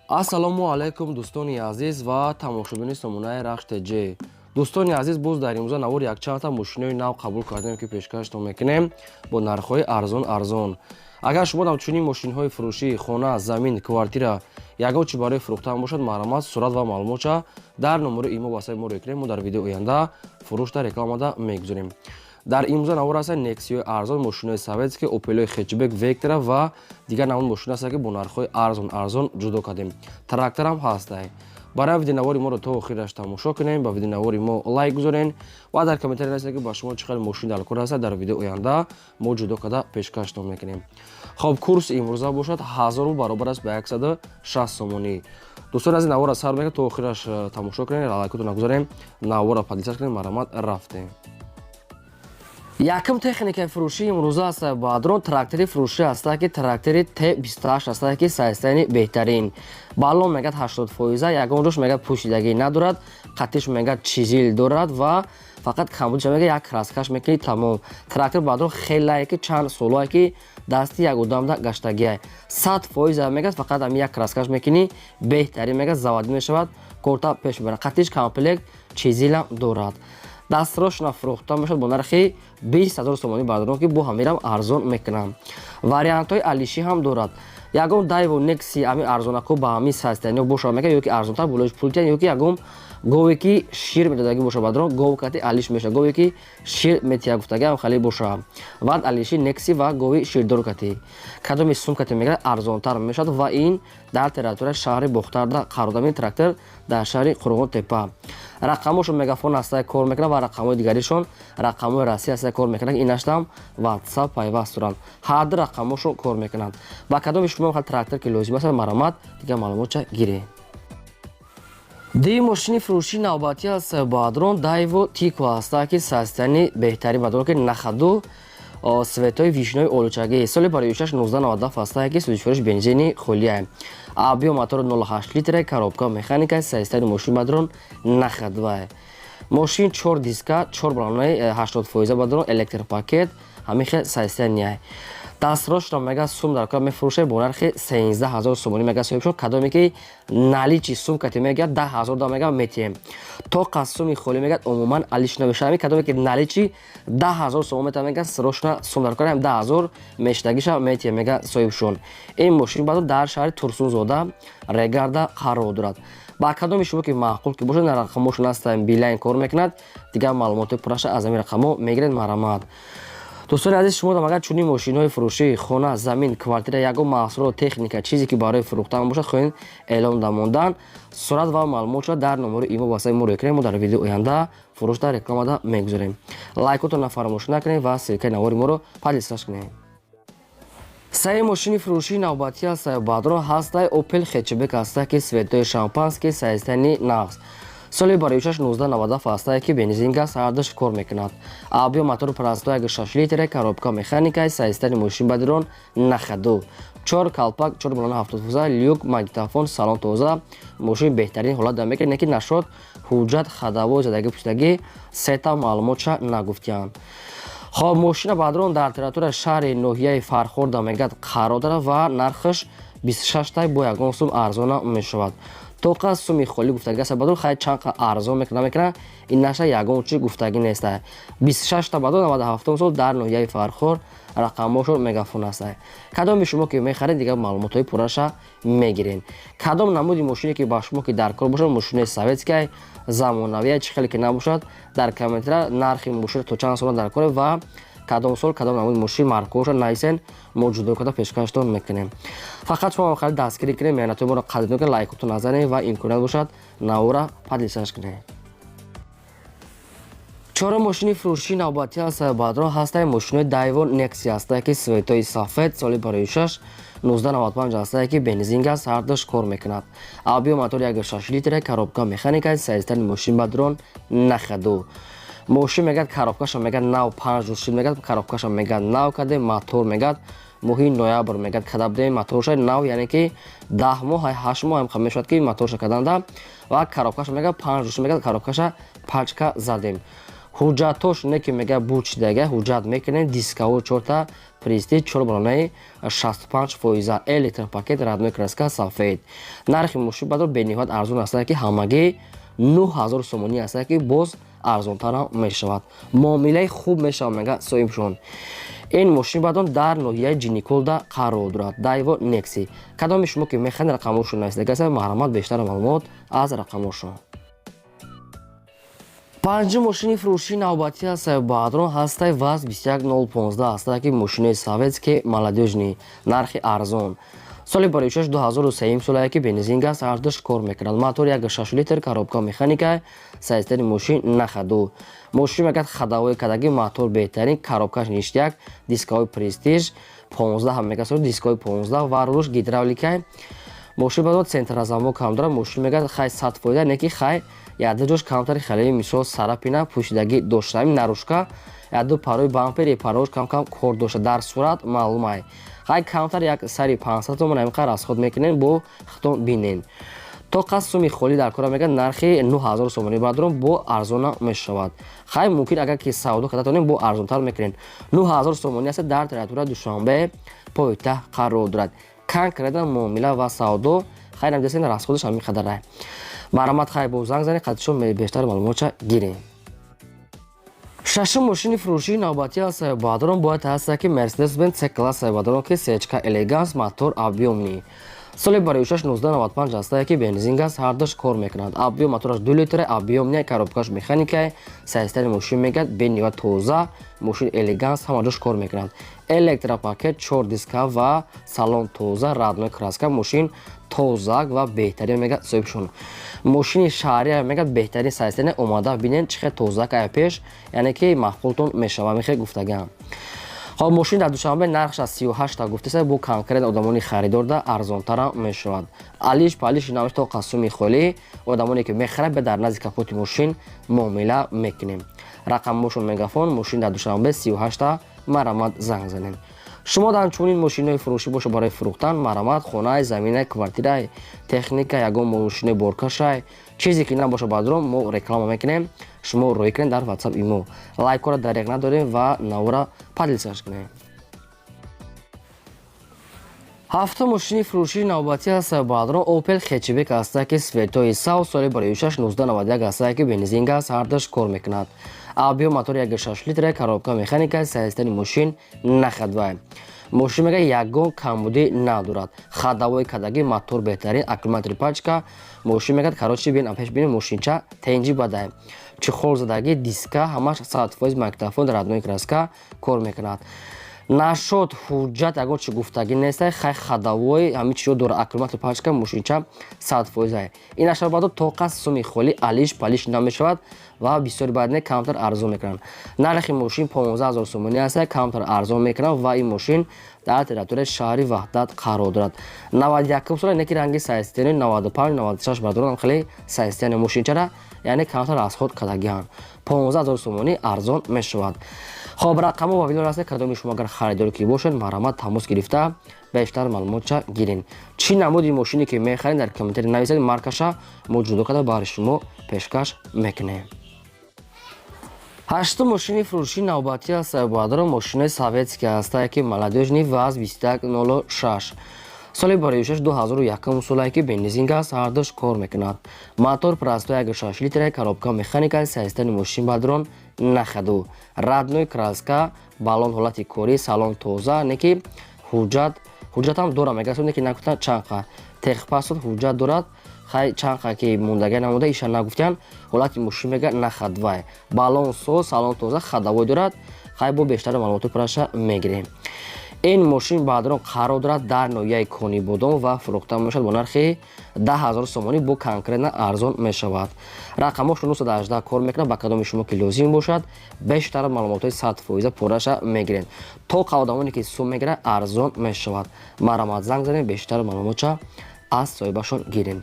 Ассалому алайкум дӯстони азиз ва тамошобини сомонаи Рахш ТЖ. Дӯстони азиз, боз дар имрӯза навор якчандта мошинои нав қабул кардем ки пешкаштон мекунем бо нархҳои арзон. Агар шумо дар чунин мошинҳои фурӯшии хона, замин, квартира ягон чи барои фурӯхтан бошад, маълумот, сурат ва маълумотша дар номери имо ва сайт мо рекунем. Мо дар видеои оянда фурӯшда рекламада мегузорем. Дар имрӯза навор аст Nexia арзон, мошинои советский, Opel Hatchback, Vectra ва дигар навъи мошина аст ки бо нархҳои арзон ҷудо кардем. Трактор ҳам ҳаст. Барои видеонавори моро то охираш тамошо кунем, ба видеонавори мо лайк гузорен ва дар комментария нависед ки ба шумо чӣ хел мошин далкор аст. Дар видеои оянда мо ҷудо карда пешкаштон мекунем. Хоб, курс имрӯза бошад 1000 баробар аст ба 160 сомонӣ. Дӯстони азиз, навора сар мекунед, то охираш тамошо кунем, лайкотон гузорем, навора падлисаш кунем, марамат рафтем. Якм техникаи фурӯшии имрӯза аст ба дрон трактори фурӯшӣ аст ки трактори T28 аст ки сайзтани беҳтарин. Баллон мегӯяд 80%, ягон рӯш мегӯяд пӯшидагӣ надорад, қаттиш мегӯяд чизил дорад ва фақат камбудиша мегӯяд як краскаш мекунӣ тамом. Трактор ба дрон хелае ки чанд солае ки дасти як одамда гаштагиа. 100% мегӯяд фақат ами як краскаш мекунӣ, беҳтарин мегӯяд, заводӣ мешавад, корта пеш мебарад. Қаттиш комплект чизилам дорад. Дастрошна фурӯхта мешавад бо нархи 20 000 сомонӣ ба дрон ки бо ҳамирам арзон мекунам. Вариантҳои алишӣ ҳам дорад. Ягон Daewoo Nexia ами арзонако ба ҳами сайзтаниҳо бошад мекунад, ё ки арзонтар болоиш пултиян, ё ки ягон гове ки шир медодагӣ боша ба дрон, гов кати алиш мешавад, гове ки шир метия гуфтагӣ ҳам хали боша. Вад алиши Nexia ва гови ширдор кати. Кадоми сум кати мегӯяд арзонтар мешавад ва ин дар территорияи шаҳри Бохтарда қарор дорад. Ин трактор дар шаҳри Қурғонтепа. Рақамошон мегафон ҳастаи кор мекунад ва рақамҳои дигаришон рақамҳои расмӣ ҳастаи кор мекунад. Инаштам WhatsApp пайваст доранд. Ҳар ду рақамошон кор мекунанд. Ба кадоми шумо хел трактор ки лозим аст марамат дигар маълумотша гиред. Ди мошини фурӯшии навбатӣ аст ба дрон Daewoo Tico аст ки сайзтани беҳтарин ба дрон ки нахаду светои вишнои олучагӣ. Соли барои 1997 аст ки судичвориш бензини холия. Объем мотор 0.8 литр, коробка механика, сайзтани мошин ба дрон нахадва. Мошин 4 диска, 4 балонаи 80% ба дрон, электропакет, ҳамин хел сайзтани. Дастрошна мега сум дар кор мефурӯшад бо нархи 13 000 сомонӣ мега соҳибшон. Кадоме ки наличи сум кати мегӯяд 10 000 да мега метием. То қасуми холӣ мегӯяд умуман алиш навиша. Ами кадоме ки наличи 10 000 сомон мета мега срошна сум дар кор 10 000 мештагиша метием мега соҳибшон. Ин мошин бадо дар шаҳри Турсунзода Регарда қарор дорад. Ба кадоми шумо ки маъқул ки бошад на рақамошон ҳастан билайн кор мекунад, дигар маълумоти пураша аз ҳамин рақамҳо мегиред. Марамат. Дӯстони азиз, шумо агар чунин мошинҳои фурӯшии хона, замин, квартира, ягон маҳсулот, техника, чизе ки барои фурӯхтан бошад хоҳед эълон намондан, сурат ва маълумотша дар номери имо ва сайт мо рекунем. Мо дар видеои оянда фурӯшда рекламада мегузорем. Лайкотон фаромӯш накунед ва силкаи навори моро падлисаш кунед. Саи мошини фурӯшии навбатӣ аст ба дрон ҳастай Opel Hatchback аст ки светои шампанский, сайзтани нағз. Соли барои 1997 аст ки бензин газ ҳардуш кор мекунад. Объем мотор 1.6 литр, коробка механика, сайзтани мошин ба дрон нахаду. 4 калпак, 4 балона 70%, люк, магнитофон, салон тоза. Мошин беҳтарин ҳолат дар мекунад, не ки нашод, ҳуҷҷат, хадавот, задагӣ пӯшидагӣ, сета маълумотша нагуфтиянд. Хоб, мошина ба дрон дар территорияи шаҳри ноҳияи Фархорда мегӯяд қарор дорад ва нархаш 26 та бо ягон сум арзона мешавад. То қас суми холӣ гуфтагӣ аст ба дрон хай чанд қа арзон мекунад, ин наша ягон чи гуфтагӣ нест. 26 та ба дрон 97 сол дар ноҳияи Фархор рақамошон мегафон аст. Кадоми шумо ки мехаред дигар маълумотҳои пураша мегиред. Кадом намуди мошине ки ба шумо ки дар кор бошад, мошинаи советский, замонавия, чӣ хеле ки набошад, дар комментария нархи мошин то чанд сол дар кор ва кадом сол кадом намуди мошин маркаоша нависен, мо ҷудо карда пешкаштон мекунем. Фақат шумо хали дастгирӣ кунед, меҳнатои моро қадр кунед, лайкотон назанед ва имконият бошад навора падлисаш кунед. Чорум мошини фурӯшии навбатӣ аст ба дрон ҳастай мошинои Daewoo Nexia аст ки светои сафед, соли барои 1995 аст ки бензин газ ҳардуш кор мекунад. Объем мотор 1.6 литр, коробка механика, сайзтани мошин ба дрон нахаду. Мошин мегӯяд коробкаша мегӯяд нав 5 рӯз шид мегӯяд, коробкаша мегӯяд нав каде, мотор мегӯяд моҳи ноябр мегӯяд када будем моторша нав, яъне ки 10 моҳ 8 моҳ ҳам мешавад ки моторша каданда ва коробкаша мегӯяд 5 рӯз мегӯяд, коробкаша пачка задем. ҳуҷҷатош не ки мега бучидаga ҳуҷҷат мекунем дискаҳо 4 престиж 4 балонаи 65% электропакет радной краска сафед. Нархи мошин бадро бениҳоят арзон аст ки ҳамагӣ 9000 сомонӣ аст ки боз арзонтар мешавад. муомилаи хуб мешавад мега соҳибшон. این ماشین بعداً در ناحیه جینیکولدا قرار دارد. دایوا نکسی. کدامی شما که میخواین رقمشون نوشته است محرمات بیشتر معلومات از رقمشون. پنجم ماشین فروشی نوبتی است بعداً هسته واز 21015 است که ماشین سوئدسکی молодежный نرخ ارزان. سال برایش 2003 سالی که بنزین گاز ارزش کار میکند. موتور 1.6 لیتر коробка механика سایستر ماشین نخدو. ماشین مگه خداوی کداگی موتور بهترین коробкаш نیشتیک دیسکای پرستیژ 15 هم میگه سر دیسکای 15 و روش گیدراولیکای ماشین بعد سنتر زامو کم داره ماشین میگه خای 100 فایده نکی خای یاد جوش کامتر خیلی مثال سراپینا پوشیدگی داشته نروشکا یادو پاروی بامپر پاروش کم کم کور داشته در صورت معلومه خای کامتر یک سری 500 تومن امکان از خود میکنین بو خطون بینین تو قسمی خالی در کار میگن نرخی 9000 سومانی بعدرون با ارزان میشود خیلی ممکن اگر که سعودی خداتونین با ارزان تر میکنین 9000 سومانی است در تریتوریا دوشنبه پایتخت قرار دارد کنکرت معامله و سعودو خیلی نمیدونین راست خودش همین خدره مرامت خیلی با زنگ زنی قدشون بیشتر معلومات گیریم ششم ماشین فروشی نوبتی است بعدرون باید هست که مرسدس بنز C کلاس بعدرون که سیچکا الگانس موتور объемный سال برایش 1995 است که بنزین گاز هردش کار میکند. объем موتورش 2 لیتر объемный коробкаш механика سایستر ماشین میگد بنیاد توزا ماشین الگانس همش کار میکند. الکتروپاکت 4 دیسکا و سالن توزا радной краска ماشین توزاک و بهترین میگد سوپشون. ماشین شهری میگد بهترین سایستر اومده ببینین چه توزاک پیش یعنی که معقولتون میشوه میخه گفتگم. خب ماشین در دوشنبه نرخش از 38 تا گفته است با کنکرت آدمانی خریدار در ارزانتر میشود. علیش پالیش نامش تا قسمی خالی آدمانی که میخرن به در نزدیک کاپوت ماشین معامله میکنیم. رقم ماشین مگافون ماشین در دوشنبه 38 تا مرامت زنگ زنین. شما در چنین ماشینای فروشی باشه برای فروختن مرامت خانه زمینه کوارتیره تکنیک یگان ماشین برکشای چیزی که نباشه بعدرون ما رکلام میکنیم شما روی کنین در واتساپ ایمو لایک را دریغ نداریم و نورا پادلسش کنیم هفته ماشین فروشی نوبتی است بعدرون اوپل خچبک است که سویتوی سالی برایش 1991 است که بنزین گاز هردش کار میکند объем موتور 1.6 لیتر коробка механика سایستر ماشین نخدوه ماشین میگه یگان کمبودی ندارد خداوی کداگی موتور بهترین اکلومتر پاچکا ماشین میگه کاروچی بین اپش بین ماشینچا تنجی باده چخول زدگی دیسکا همش 100% ماگنیتوفون радной краска کار میکند نشد حجت اگر چه گفتگی نیست خیلی خداوی همین چیزو دور اکلومتر پاچکا ماشینچا 100% این اشار بعد تا قسمی خالی علیش پالیش نمیشود و بسیار بعد کمتر ارزان میکنن نرخ ماشین 15000 سومانی است کمتر ارزان میکنن و این ماشین در تریتوریا شهری وحدت قرار دارد 91 سال نکی رنگی سایستین 95 96 بعدرون خیلی سایستین ماشین چرا یعنی کمتر از خود کداگیان 15000 سومانی ارزان میشود خب رقم و ویدیو راست کدومی شما اگر خریداری کی باشن مرامت تماس گرفته بیشتر معلومات گیرین چی نمودی ماشینی که میخرین در کامنت نویسید مارکاشا موجود کده برای شما پیشکش میکنه هشت ماشین فروشی نوبتی است بعدرون ماشین سوئدسکی است که молодежный واز 2106 سال برایش 2001 سالی که بنزین گاز هردش کار میکند موتور پرستو 1.6 لیتر коробка механика سایستر ماشین بعدرون نخدو радной краска балон ҳолати кори салон тоза неки ҳуҷҷатам дорам мегасад неки нагуфтан чанқа техпасот ҳуҷҷат дорад хай чанқа ки мондага намуда иша нагуфтан ҳолати мошин мега нахадвай балон соз салон тоза хадавой дорад хай бо бештари маълумоти пураша мегирем این ماشین بعدرون قرار دارد در ناحیه کانی بودن و فروخته میشود با نرخ 10000 سومانی با کنکرت ارزان میشود رقمش 918 کار میکنه با کدام شما که لازم باشد بیشتر معلومات 100% پورش میگیرین تا قدمانی که سوم میگیره ارزان میشود مرامت زنگ زنید بیشتر معلومات از صاحبشون گیرین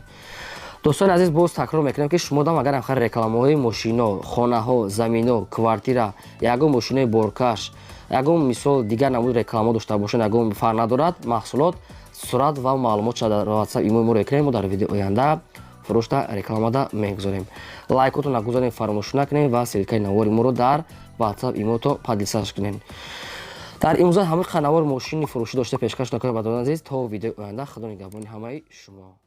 دوستان عزیز باز تکرار میکنم که شما دام اگر آخر رکلام‌های ماشینا خانه‌ها زمین‌ها کوارتیرا یگان ماشین برکش یگان مثال دیگر نمود رکلام داشته باشن یگان فرق ندارد محصولات صورت و معلومات در واتساپ ایمو ما رو اکرام در ویدیو آینده фурӯшда рекламада мегузорем. Лайкотро нагузорем фаромӯш накунед ва ссилкаи навори моро дар WhatsApp имото падлисаж кунед. дар имрӯза ҳамин навори мошини фурӯшӣ дошта пешкаш накунед. Бадон азиз, то видеои оянда худо нигаҳбони ҳамаи шумо.